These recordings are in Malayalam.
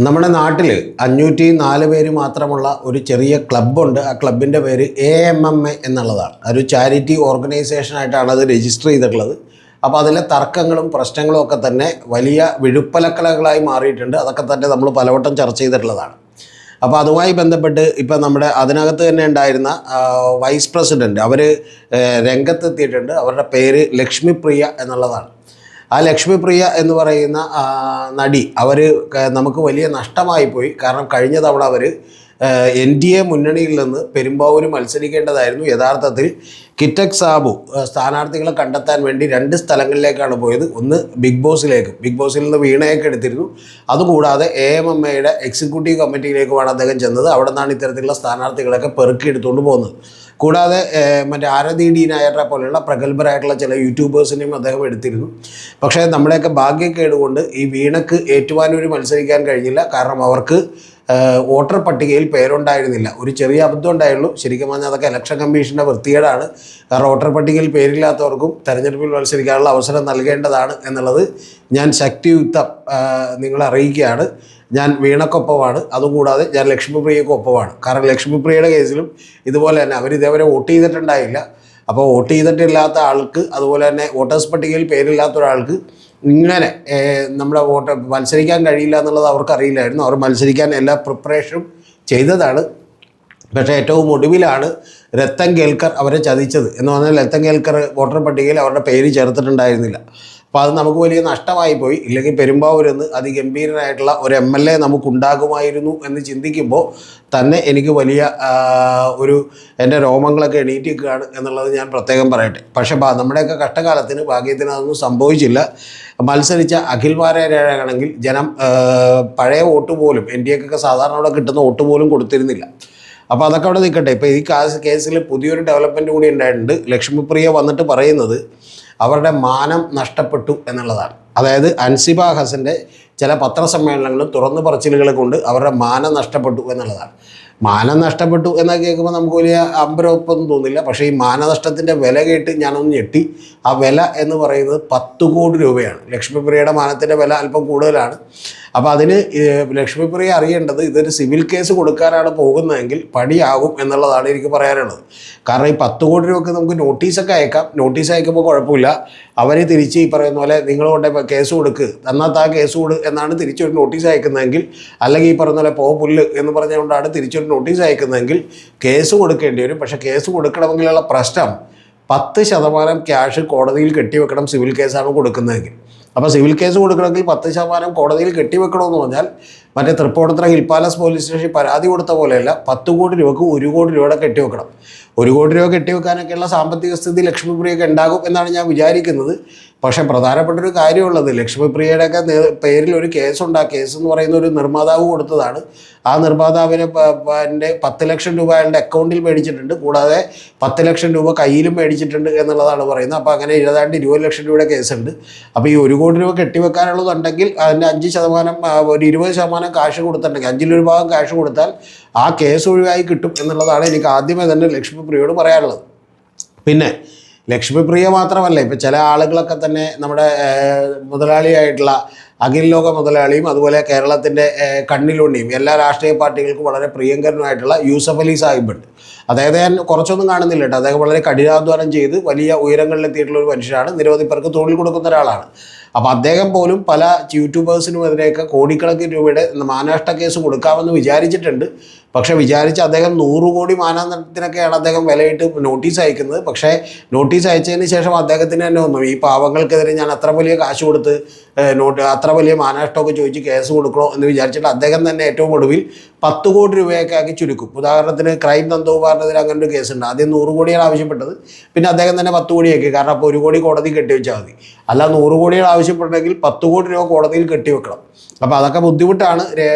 നമ്മുടെ നാട്ടിൽ 504 പേര് മാത്രമുള്ള ഒരു ചെറിയ ക്ലബ്ബുണ്ട്. ആ ക്ലബിൻ്റെ പേര് AMMA എന്നുള്ളതാണ്. ഒരു ചാരിറ്റി ഓർഗനൈസേഷനായിട്ടാണ് അത് രജിസ്റ്റർ ചെയ്തിട്ടുള്ളത്. അപ്പോൾ അതിലെ തർക്കങ്ങളും പ്രശ്നങ്ങളും ഒക്കെ തന്നെ വലിയ വിഴുപ്പലക്കലകളായി മാറിയിട്ടുണ്ട്. അതൊക്കെ തന്നെ നമ്മൾ പലവട്ടം ചർച്ച ചെയ്തിട്ടുള്ളതാണ്. അപ്പോൾ അതുമായി ബന്ധപ്പെട്ട് ഇപ്പം നമ്മുടെ അതിനകത്ത് തന്നെ ഉണ്ടായിരുന്ന വൈസ് പ്രസിഡൻറ്റ് അവർ രംഗത്തെത്തിയിട്ടുണ്ട്. അവരുടെ പേര് ലക്ഷ്മിപ്രിയ എന്നുള്ളതാണ്. ആ ലക്ഷ്മിപ്രിയ എന്ന് പറയുന്ന നടി അവർ നമുക്ക് വലിയ നഷ്ടമായി പോയി. കാരണം കഴിഞ്ഞ തവണ അവർ NDA മുന്നണിയിൽ നിന്ന് പെരുമ്പാവൂർ മത്സരിക്കേണ്ടതായിരുന്നു. യഥാർത്ഥത്തിൽ കിറ്റക് സാബു സ്ഥാനാർത്ഥികളെ കണ്ടെത്താൻ വേണ്ടി 2 സ്ഥലങ്ങളിലേക്കാണ് പോയത്. ഒന്ന് ബിഗ് ബോസിൽ നിന്ന് വീണയൊക്കെ എടുത്തിരുന്നു. അതുകൂടാതെ AMMയുടെ എക്സിക്യൂട്ടീവ് കമ്മിറ്റിയിലേക്കുമാണ് അദ്ദേഹം ചെന്നത്. അവിടെ നിന്നാണ് ഇത്തരത്തിലുള്ള സ്ഥാനാർത്ഥികളൊക്കെ പെറുക്കിയെടുത്തുകൊണ്ട് പോകുന്നത്. കൂടാതെ മറ്റേ ആരതി ഡി നായരുടെ പോലെയുള്ള പ്രഗത്ഭരായിട്ടുള്ള ചില യൂട്യൂബേഴ്സിനെയും അദ്ദേഹം എടുത്തിരുന്നു. പക്ഷേ നമ്മുടെയൊക്കെ ഭാഗ്യക്കേട് കൊണ്ട് ഈ വീണക്ക് ഏറ്റുമാനൂർ മത്സരിക്കാൻ കഴിഞ്ഞില്ല. കാരണം അവർക്ക് വോട്ടർ പട്ടികയിൽ പേരുണ്ടായിരുന്നില്ല. ഒരു ചെറിയ അബദ്ധം ഉണ്ടായുള്ളൂ. ശരിക്കും പറഞ്ഞാൽ അതൊക്കെ ഇലക്ഷൻ കമ്മീഷൻ്റെ വൃത്തികേടാണ്. കാരണം വോട്ടർ പട്ടികയിൽ പേരില്ലാത്തവർക്കും തെരഞ്ഞെടുപ്പിൽ മത്സരിക്കാനുള്ള അവസരം നൽകേണ്ടതാണ് എന്നുള്ളത് ഞാൻ ശക്തിയുക്തം നിങ്ങളെ അറിയിക്കുകയാണ്. ഞാൻ വീണക്കൊപ്പമാണ്. അതുകൂടാതെ ഞാൻ ലക്ഷ്മിപ്രിയക്കൊപ്പമാണ്. കാരണം ലക്ഷ്മിപ്രിയയുടെ കേസിലും ഇതുപോലെ തന്നെ അവരിതേവരെ വോട്ട് ചെയ്തിട്ടുണ്ടായില്ല. അപ്പോൾ വോട്ട് ചെയ്തിട്ടില്ലാത്ത ആൾക്ക്, അതുപോലെ തന്നെ വോട്ടേഴ്സ് പട്ടികയിൽ പേരില്ലാത്ത ഒരാൾക്ക് ഇങ്ങനെ നമ്മുടെ മത്സരിക്കാൻ കഴിയില്ല എന്നുള്ളത് അവർക്കറിയില്ലായിരുന്നു. അവർ മത്സരിക്കാൻ എല്ലാ പ്രിപ്പറേഷനും ചെയ്തതാണ്. പക്ഷേ ഏറ്റവും ഒടുവിലാണ് രത്തൻ കേൽക്കർ അവരെ ചതിച്ചത്. എന്ന് പറഞ്ഞാൽ രത്തൻ കേൽക്കർ വോട്ടർ പട്ടികയിൽ അവരുടെ പേര് ചേർത്തിട്ടുണ്ടായിരുന്നില്ല. അപ്പോൾ അത് നമുക്ക് വലിയ നഷ്ടമായി പോയി. ഇല്ലെങ്കിൽ പെരുമ്പാവൂരെന്ന് അതിഗംഭീരനായിട്ടുള്ള ഒരു MLA നമുക്കുണ്ടാകുമായിരുന്നു എന്ന് ചിന്തിക്കുമ്പോൾ തന്നെ എനിക്ക് വലിയ എൻ്റെ രോമങ്ങളൊക്കെ എണീറ്റിക്കുകയാണ് എന്നുള്ളത് ഞാൻ പ്രത്യേകം പറയട്ടെ. പക്ഷേ നമ്മുടെയൊക്കെ കഷ്ടകാലത്തിന് ഭാഗ്യത്തിന് അതൊന്നും സംഭവിച്ചില്ല. മത്സരിച്ച അഖിൽ മാരാരാണെങ്കിൽ ജനം പഴയ വോട്ട് പോലും NDAക്കൊക്കെ സാധാരണ അവിടെ കിട്ടുന്ന വോട്ട് പോലും കൊടുത്തിരുന്നില്ല. അപ്പോൾ അതൊക്കെ അവിടെ നിൽക്കട്ടെ. ഇപ്പോൾ ഈ കേസിൽ പുതിയൊരു ഡെവലപ്മെൻറ്റ് കൂടി ഉണ്ടായിട്ടുണ്ട്. ലക്ഷ്മിപ്രിയ വന്നിട്ട് പറയുന്നത് അവരുടെ മാനം നഷ്ടപ്പെട്ടു എന്നുള്ളതാണ്. അതായത് അൻസിബ ഹസൻ്റെ ചില പത്രസമ്മേളനങ്ങളും തുറന്നു പറച്ചിലുകൾ കൊണ്ട് അവരുടെ മാനം നഷ്ടപ്പെട്ടു എന്നുള്ളതാണ്. മാനം നഷ്ടപ്പെട്ടു എന്നൊക്കെ കേൾക്കുമ്പോൾ നമുക്ക് വലിയ അമ്പരപ്പൊന്നും തോന്നില്ല. പക്ഷേ ഈ മാനനഷ്ടത്തിൻ്റെ വില കേട്ട് ഞാനൊന്ന് ഞെട്ടി. ആ വില എന്ന് പറയുന്നത് 10 കോടി രൂപയാണ്. ലക്ഷ്മിപ്രിയയുടെ മാനത്തിൻ്റെ വില അല്പം കൂടുതലാണ്. അപ്പോൾ അതിന് ലക്ഷ്മിപ്രിയ അറിയേണ്ടത് ഇതൊരു സിവിൽ കേസ് കൊടുക്കാനാണ് പോകുന്നതെങ്കിൽ പണിയാകും എന്നുള്ളതാണ് എനിക്ക് പറയാനുള്ളത്. കാരണം ഈ 10 കോടി രൂപയ്ക്ക് നമുക്ക് നോട്ടീസൊക്കെ അയക്കാം. നോട്ടീസ് അയക്കുമ്പോൾ കുഴപ്പമില്ല. അവർ തിരിച്ച് ഈ പറയുന്ന പോലെ നിങ്ങൾ കൊണ്ട് കേസ് കൊടുക്ക്, എന്നാൽ ആ കേസ് കൊടു എന്നാണ് തിരിച്ചൊരു നോട്ടീസ് അയക്കുന്നതെങ്കിൽ, അല്ലെങ്കിൽ ഈ പറയുന്ന പോലെ പുല്ല് എന്ന് പറഞ്ഞുകൊണ്ടാണ് തിരിച്ചൊരു നോട്ടീസ് അയക്കുന്നതെങ്കിൽ കേസ് കൊടുക്കേണ്ടി വരും. പക്ഷേ കേസ് കൊടുക്കണമെങ്കിലുള്ള പ്രശ്നം 10% ക്യാഷ് കോടതിയിൽ കെട്ടിവെക്കണം സിവിൽ കേസാണ് കൊടുക്കുന്നതെങ്കിൽ. അപ്പോൾ സിവിൽ കേസ് കൊടുക്കണമെങ്കിൽ 10% കോടതിയിൽ കെട്ടിവെക്കണമെന്ന് പറഞ്ഞാൽ മറ്റേ തൃപ്പൂണിത്തുറ ഹിൽ പാലസ് പോലീസ് സ്റ്റേഷനിൽ പരാതി കൊടുത്ത പോലെയല്ല, 10 കോടി രൂപക്ക് 1 കോടി രൂപയുടെ കെട്ടിവെക്കണം. 1 കോടി രൂപ കെട്ടിവെക്കാനൊക്കെയുള്ള സാമ്പത്തിക സ്ഥിതി ലക്ഷ്മിപ്രിയക്ക് ഉണ്ടാകും എന്നാണ് ഞാൻ വിചാരിക്കുന്നത്. പക്ഷേ പ്രധാനപ്പെട്ടൊരു കാര്യമുള്ളത് ലക്ഷ്മിപ്രിയയുടെയൊക്കെ പേരിൽ ഒരു കേസുണ്ട്. ആ കേസ് എന്ന് പറയുന്ന ഒരു നിർമ്മാതാവ് കൊടുത്തതാണ്. ആ നിർമ്മാതാവിന് 10 ലക്ഷം രൂപ അയാളുടെ അക്കൗണ്ടിൽ മേടിച്ചിട്ടുണ്ട്. കൂടാതെ 10 ലക്ഷം രൂപ കയ്യിലും മേടിച്ചിട്ടുണ്ട് എന്നുള്ളതാണ് പറയുന്നത്. അപ്പോൾ അങ്ങനെ 20 ലക്ഷം രൂപയുടെ കേസുണ്ട്. അപ്പോൾ ഈ 1 കോടി രൂപ കെട്ടിവെക്കാനുള്ളതുണ്ടെങ്കിൽ അതിൻ്റെ 5%, ഒരു 20% കാശ് കൊടുത്തിട്ടുണ്ടെങ്കിൽ 5-1 ഭാഗം കാശ് കൊടുത്താൽ ആ കേസ് ഒഴിവായി കിട്ടും എന്നുള്ളതാണ് എനിക്ക് ആദ്യമേ തന്നെ ലക്ഷ്മിപ്രിയയോട് പറയാനുള്ളത്. പിന്നെ ലക്ഷ്മിപ്രിയ മാത്രമല്ല, ഇപ്പം ചില ആളുകളൊക്കെ തന്നെ നമ്മുടെ മുതലാളിയായിട്ടുള്ള അഖിൽ ലോക മുതലാളിയും അതുപോലെ കേരളത്തിൻ്റെ കണ്ണിലുണ്ണിയും എല്ലാ രാഷ്ട്രീയ പാർട്ടികൾക്കും വളരെ പ്രിയങ്കരനുമായിട്ടുള്ള യൂസഫ് അലി സാഹിബുണ്ട്. അദ്ദേഹത്തെ ഞാൻ കുറച്ചൊന്നും കാണുന്നില്ല കേട്ടോ. അദ്ദേഹം വളരെ കഠിനാധ്വാനം ചെയ്ത് വലിയ ഉയരങ്ങളിലെത്തിയിട്ടുള്ള ഒരു മനുഷ്യനാണ്. നിരവധി പേർക്ക് തൊഴിൽ കൊടുക്കുന്ന ഒരാളാണ്. അപ്പോൾ അദ്ദേഹം പോലും പല യൂട്യൂബേഴ്സിനുമെതിരെയൊക്കെ കോടിക്കണക്കിന് രൂപയുടെ മാനനഷ്ട കേസ് കൊടുക്കാമെന്ന് വിചാരിച്ചിട്ടുണ്ട്. പക്ഷേ വിചാരിച്ച് അദ്ദേഹം 100 കോടി മാനനഷ്ടത്തിനൊക്കെയാണ് അദ്ദേഹം വിലയിട്ട് നോട്ടീസ് അയക്കുന്നത്. പക്ഷേ നോട്ടീസ് അയച്ചതിന് ശേഷം അദ്ദേഹത്തിന് തന്നെ ഒന്നും ഈ പാവങ്ങൾക്കെതിരെ ഞാൻ അത്ര വലിയ കാശ് കൊടുത്ത് അത്ര വലിയ മാനനഷ്ടമൊക്കെ ചോദിച്ച് കേസ് കൊടുക്കണോ എന്ന് വിചാരിച്ചിട്ട് അദ്ദേഹം തന്നെ ഏറ്റവും ഒടുവിൽ 10 കോടി രൂപയൊക്കെ ആക്കി ചുരുക്കും. ഉദാഹരണത്തിന് ക്രൈം നന്ദകുമാറിനെതിരെ അങ്ങനെ ഒരു കേസുണ്ട്. ആദ്യം 100 കോടിയാണ് ആവശ്യപ്പെട്ടത്. പിന്നെ അദ്ദേഹം തന്നെ 10 കോടിയാക്കി. കാരണം അപ്പോൾ 1 കോടി കോടതി കെട്ടിവെച്ചാൽ മതി. അല്ല 100 കോടിയാണ് ആവശ്യപ്പെട്ടെങ്കിൽ 10 കോടി രൂപ കോടതിയിൽ കെട്ടിവെക്കണം. അപ്പോൾ അതൊക്കെ ബുദ്ധിമുട്ടാണ്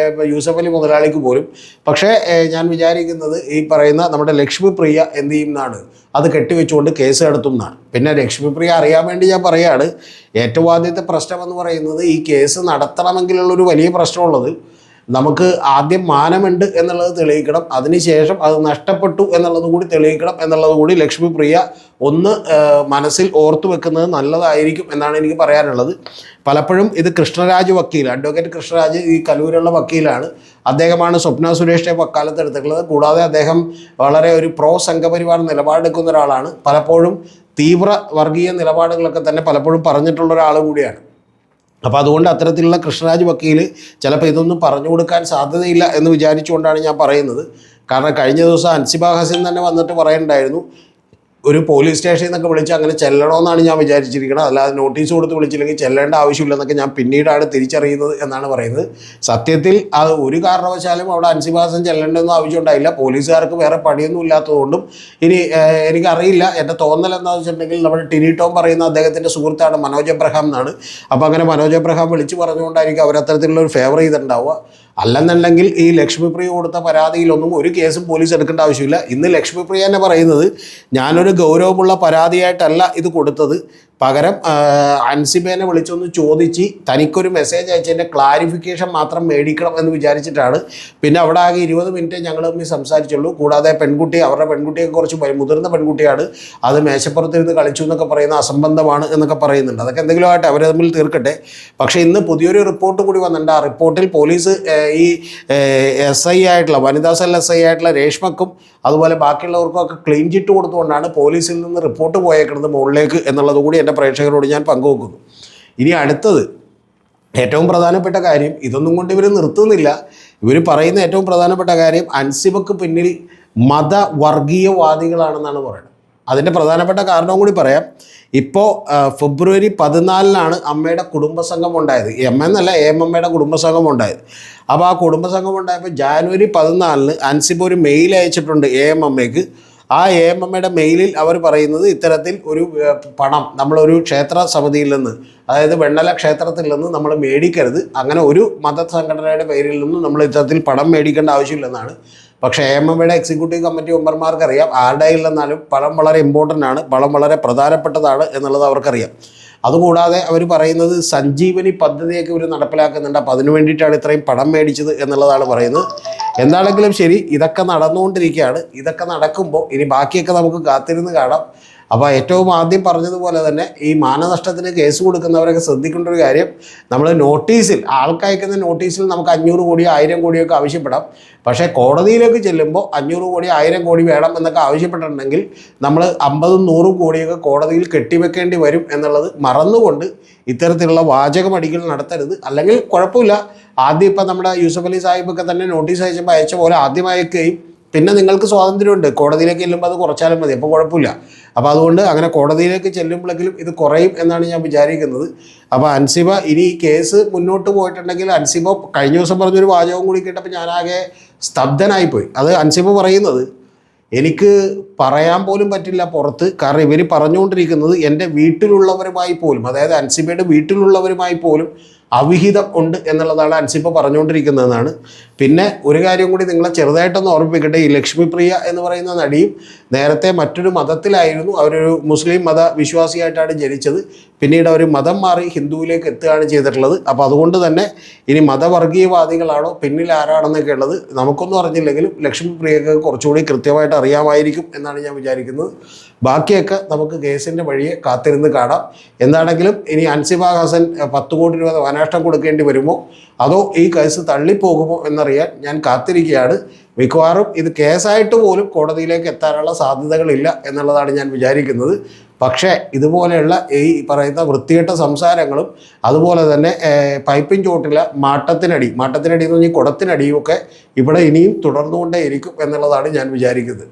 യൂസഫ് അലി മുതലാളിക്ക് പോലും. പക്ഷേ ഞാൻ വിചാരിക്കുന്നത് ഈ പറയുന്ന നമ്മുടെ ലക്ഷ്മിപ്രിയ എന്ത് ചെയ്യുന്നതാണ്, അത് കെട്ടിവെച്ചുകൊണ്ട് കേസ് നടത്തും എന്നാണ്. പിന്നെ ലക്ഷ്മിപ്രിയ അറിയാൻ വേണ്ടി ഞാൻ പറയുകയാണ്, ഏറ്റവും ആദ്യത്തെ പ്രശ്നമെന്ന് പറയുന്നത് ഈ കേസ് നടത്തണമെങ്കിലുള്ളൊരു വലിയ പ്രശ്നമുള്ളത് നമുക്ക് ആദ്യം മാനമുണ്ട് എന്നുള്ളത് തെളിയിക്കണം, അതിനുശേഷം അത് നഷ്ടപ്പെട്ടു എന്നുള്ളത് കൂടി തെളിയിക്കണം എന്നുള്ളത് കൂടി ലക്ഷ്മിപ്രിയ ഒന്ന് മനസ്സിൽ ഓർത്തു വെക്കുന്നത് നല്ലതായിരിക്കും എന്നാണ് എനിക്ക് പറയാനുള്ളത്. പലപ്പോഴും ഇത് കൃഷ്ണരാജ് വക്കീൽ, അഡ്വക്കേറ്റ് കൃഷ്ണരാജ് ഈ കലൂരുള്ള വക്കീലാണ്. അദ്ദേഹമാണ് സ്വപ്ന സുരേഷിനെ വക്കാലത്ത് എടുത്തിട്ടുള്ളത്. കൂടാതെ അദ്ദേഹം വളരെ ഒരു പ്രോ സംഘപരിവാർ നിലപാടെടുക്കുന്ന ഒരാളാണ്. പലപ്പോഴും തീവ്ര വർഗീയ നിലപാടുകളൊക്കെ തന്നെ പലപ്പോഴും പറഞ്ഞിട്ടുള്ള ഒരാൾ കൂടിയാണ്. അപ്പോൾ അതുകൊണ്ട് അത്തരത്തിലുള്ള കൃഷ്ണരാജ് വക്കീൽ ചിലപ്പോൾ ഇതൊന്നും പറഞ്ഞു കൊടുക്കാൻ സാധ്യതയില്ല എന്ന് വിചാരിച്ചുകൊണ്ടാണ് ഞാൻ പറയുന്നത്. കാരണം കഴിഞ്ഞ ദിവസം അൻസിബ ഹസൻ തന്നെ വന്നിട്ട് പറയുന്നുണ്ടായിരുന്നു, ഒരു പോലീസ് സ്റ്റേഷനിൽ നിന്നൊക്കെ വിളിച്ച് അങ്ങനെ ചെല്ലണമെന്നാണ് ഞാൻ വിചാരിച്ചിരിക്കുന്നത്, അല്ലാതെ നോട്ടീസ് കൊടുത്ത് വിളിച്ചില്ലെങ്കിൽ ചെല്ലേണ്ട ആവശ്യമില്ലെന്നൊക്കെ ഞാൻ പിന്നീടാണ് തിരിച്ചറിയുന്നത് എന്നാണ് പറയുന്നത്. സത്യത്തിൽ അത് ഒരു കാരണവശാലും അവിടെ അൻസിബ ഹസൻ ചെല്ലേണ്ടതൊന്നും ആവശ്യമുണ്ടായില്ല. പോലീസുകാർക്ക് വേറെ പണിയൊന്നും ഇല്ലാത്തതുകൊണ്ടും ഇനി എനിക്കറിയില്ല, എൻ്റെ തോന്നൽ എന്താണെന്ന് വെച്ചിട്ടുണ്ടെങ്കിൽ നമ്മുടെ ടിനി ടോം പറയുന്ന അദ്ദേഹത്തിൻ്റെ സുഹൃത്താണ് മനോജ് എബ്രഹാം എന്നാണ്. അപ്പോൾ അങ്ങനെ മനോജ് എബ്രഹാം വിളിച്ച് പറഞ്ഞുകൊണ്ടായിരിക്കും അവരത്തരത്തിലുള്ള ഒരു ഫേവർ ചെയ്തിട്ടുണ്ടാവുക. അല്ലെന്നുണ്ടെങ്കിൽ ഈ ലക്ഷ്മിപ്രിയ കൊടുത്ത പരാതിയിലൊന്നും ഒരു കേസും പോലീസ് എടുക്കേണ്ട ആവശ്യമില്ല. ഇന്ന് ലക്ഷ്മിപ്രിയ തന്നെ പറയുന്നത്, ഞാനൊരു ഗൗരവമുള്ള പരാതിയായിട്ടല്ല ഇത് കൊടുത്തത്, പകരം അൻസിബേനെ വിളിച്ചൊന്ന് ചോദിച്ച് തനിക്കൊരു മെസ്സേജ് അയച്ചതിൻ്റെ ക്ലാരിഫിക്കേഷൻ മാത്രം മേടിക്കണം എന്ന് വിചാരിച്ചിട്ടാണ്. പിന്നെ അവിടെ ആകെ 20 മിനിറ്റ് ഞങ്ങൾ തമ്മിൽ സംസാരിച്ചുള്ളൂ. കൂടാതെ അവരുടെ പെൺകുട്ടിയൊക്കെ കുറച്ച് മുതിർന്ന പെൺകുട്ടിയാണ്, അത് മേശപ്പുറത്തിരുന്ന് കളിച്ചു എന്നൊക്കെ പറയുന്ന അസംബന്ധമാണ് എന്നൊക്കെ പറയുന്നുണ്ട്. അതൊക്കെ എന്തെങ്കിലും ആയിട്ട് അവർ തമ്മിൽ തീർക്കട്ടെ. പക്ഷേ ഇന്ന് പുതിയൊരു റിപ്പോർട്ട് കൂടി വന്നിട്ടുണ്ട്. ആ റിപ്പോർട്ടിൽ പോലീസ് ഈ SI ആയിട്ടുള്ള വനിതാ സെൽ SI ആയിട്ടുള്ള രേഷ്മക്കും അതുപോലെ ബാക്കിയുള്ളവർക്കും ഒക്കെ ക്ലീൻ ചിറ്റ് കൊടുത്തുകൊണ്ടാണ് പോലീസിൽ നിന്ന് റിപ്പോർട്ട് പോയേക്കുന്നത് മുകളിലേക്ക് എന്നുള്ളത് കൂടി എൻ്റെ പ്രേക്ഷകരോട് ഞാൻ പങ്കുവെക്കുന്നു. ഇനി അടുത്തത് ഏറ്റവും പ്രധാനപ്പെട്ട കാര്യം, ഇതൊന്നും കൊണ്ട് ഇവർ നിർത്തുന്നില്ല. ഇവർ പറയുന്ന ഏറ്റവും പ്രധാനപ്പെട്ട കാര്യം അൻസിബക്ക് പിന്നിൽ മതവർഗീയവാദികളാണെന്നാണ് പറയുന്നത്. അതിൻ്റെ പ്രധാനപ്പെട്ട കാരണവും കൂടി പറയാം. ഇപ്പോൾ ഫെബ്രുവരി 14 അമ്മയുടെ കുടുംബസംഘം ഉണ്ടായത്, എന്നല്ല AMMയുടെ കുടുംബസംഘം ഉണ്ടായത്. അപ്പോൾ ആ കുടുംബസംഘം ഉണ്ടായപ്പോൾ ജാനുവരി 14 അൻസിബ ഒരു മെയിൽ അയച്ചിട്ടുണ്ട് AMMയ്ക്ക്. ആ AMMയുടെ മെയിലിൽ അവർ പറയുന്നത്, ഇത്തരത്തിൽ ഒരു പണം നമ്മളൊരു ക്ഷേത്ര സമിതിയിൽ നിന്ന്, അതായത് വെണ്ണല ക്ഷേത്രത്തിൽ നിന്ന് നമ്മൾ മേടിക്കരുത്, അങ്ങനെ ഒരു മതസംഘടനയുടെ പേരിൽ നിന്നും നമ്മൾ ഇത്തരത്തിൽ പണം മേടിക്കേണ്ട ആവശ്യമില്ലെന്നാണ്. പക്ഷേ AMMയുടെ എക്സിക്യൂട്ടീവ് കമ്മിറ്റി മെമ്പർമാർക്ക് അറിയാം, ആരുടെ ഇല്ലെന്നാലും പണം വളരെ ഇമ്പോർട്ടൻ്റ് ആണ്, പണം വളരെ പ്രധാനപ്പെട്ടതാണ് എന്നുള്ളത് അവർക്കറിയാം. അതുകൂടാതെ അവർ പറയുന്നത് സഞ്ജീവനി പദ്ധതിയൊക്കെ ഇവർ നടപ്പിലാക്കുന്നുണ്ട്, അപ്പോൾ അതിനു വേണ്ടിയിട്ടാണ് ഇത്രയും പണം മേടിച്ചത് എന്നുള്ളതാണ് പറയുന്നത്. എന്താണെങ്കിലും ശരി, ഇതൊക്കെ നടന്നുകൊണ്ടിരിക്കുകയാണ്. ഇതൊക്കെ നടക്കുമ്പോൾ ഇനി ബാക്കിയൊക്കെ നമുക്ക് കാത്തിരുന്ന് കാണാം. അപ്പോൾ ഏറ്റവും ആദ്യം പറഞ്ഞതുപോലെ തന്നെ ഈ മാനനഷ്ടത്തിന് കേസ് കൊടുക്കുന്നവരൊക്കെ ശ്രദ്ധിക്കേണ്ട ഒരു കാര്യം, നമ്മൾ നോട്ടീസിൽ ആൾക്കയക്കുന്ന നോട്ടീസിൽ നമുക്ക് 500 കോടി 1000 കോടിയൊക്കെ ആവശ്യപ്പെടാം. പക്ഷേ കോടതിയിലേക്ക് ചെല്ലുമ്പോൾ 500 കോടി 1000 കോടി വേണം എന്നൊക്കെ ആവശ്യപ്പെട്ടിട്ടുണ്ടെങ്കിൽ നമ്മൾ 50 100 കോടിയൊക്കെ കോടതിയിൽ കെട്ടിവെക്കേണ്ടി വരും എന്നുള്ളത് മറന്നുകൊണ്ട് ഇത്തരത്തിലുള്ള വാചകമടികൾ നടത്തരുത്. അല്ലെങ്കിൽ കുഴപ്പമില്ല, ആദ്യം ഇപ്പം നമ്മുടെ യൂസഫ് അലി സാഹിബൊക്കെ തന്നെ നോട്ടീസ് അയച്ചപ്പോൾ അയച്ച പോലെ ആദ്യം അയക്കുകയും പിന്നെ നിങ്ങൾക്ക് സ്വാതന്ത്ര്യമുണ്ട്, കോടതിയിലേക്ക് ചെല്ലുമ്പോൾ അത് കുറച്ചാലും മതി, അപ്പോൾ കുഴപ്പമില്ല. അപ്പോൾ അതുകൊണ്ട് അങ്ങനെ കോടതിയിലേക്ക് ചെല്ലുമ്പോഴെങ്കിലും ഇത് കുറയും എന്നാണ് ഞാൻ വിചാരിക്കുന്നത്. അപ്പോൾ അൻസിബ ഇനി ഈ കേസ് മുന്നോട്ട് പോയിട്ടുണ്ടെങ്കിൽ, അൻസിബ കഴിഞ്ഞ ദിവസം പറഞ്ഞൊരു വാചകം കൂടി കേട്ടപ്പോൾ ഞാനാകെ സ്തബ്ധനായിപ്പോയി. അത് അൻസിബ പറയുന്നത്, എനിക്ക് പറയാൻ പോലും പറ്റില്ല പുറത്ത്, കാരണം ഇവർ പറഞ്ഞുകൊണ്ടിരിക്കുന്നത് എൻ്റെ വീട്ടിലുള്ളവരുമായി പോലും, അതായത് അൻസിബയുടെ വീട്ടിലുള്ളവരുമായി പോലും അവിഹിതം ഉണ്ട് എന്നുള്ളതാണ് അൻസിബ പറഞ്ഞുകൊണ്ടിരിക്കുന്നതെന്നാണ്. പിന്നെ ഒരു കാര്യം കൂടി നിങ്ങളെ ചെറുതായിട്ടൊന്ന് ഓർമ്മിപ്പിക്കട്ടെ, ഈ ലക്ഷ്മിപ്രിയ എന്ന് പറയുന്ന നടിയും നേരത്തെ മറ്റൊരു മതത്തിലായിരുന്നു, അവരൊരു മുസ്ലിം മത വിശ്വാസിയായിട്ടാണ് ജനിച്ചത്. പിന്നീട് അവർ മതം മാറി ഹിന്ദുവിലേക്ക് എത്തുകയാണ് ചെയ്തിട്ടുള്ളത്. അപ്പോൾ അതുകൊണ്ട് തന്നെ ഇനി മതവർഗീയവാദികളാണോ പിന്നിൽ ആരാണെന്നൊക്കെ ഉള്ളത് നമുക്കൊന്നും അറിഞ്ഞില്ലെങ്കിലും ലക്ഷ്മിപ്രിയക്ക് കുറച്ചുകൂടി കൃത്യമായിട്ട് അറിയാമായിരിക്കും എന്നാണ് ഞാൻ വിചാരിക്കുന്നത്. ബാക്കിയൊക്കെ നമുക്ക് കേസിൻ്റെ വഴിയെ കാത്തിരുന്ന് കാണാം. എന്താണെങ്കിലും ഇനി അൻസിബ ഹസൻ 10 കോടി രൂപ വനനഷ്ടം കൊടുക്കേണ്ടി വരുമോ അതോ ഈ കേസ് തള്ളിപ്പോകുമോ എന്നറിയാൻ ഞാൻ കാത്തിരിക്കുകയാണ്. മിക്കവാറും ഇത് കേസായിട്ട് പോലും കോടതിയിലേക്ക് എത്താനുള്ള സാധ്യതകളില്ല എന്നുള്ളതാണ് ഞാൻ വിചാരിക്കുന്നത്. പക്ഷേ ഇതുപോലെയുള്ള ഈ പറയുന്ന വൃത്തികെട്ട സംസാരങ്ങളും അതുപോലെ തന്നെ പൈപ്പിൻ ചോട്ടിലെ മാട്ടത്തിനടി എന്ന് പറഞ്ഞാൽ കുടത്തിനടിയുമൊക്കെ ഇവിടെ ഇനിയും തുടർന്നുകൊണ്ടേയിരിക്കും എന്നുള്ളതാണ് ഞാൻ വിചാരിക്കുന്നത്.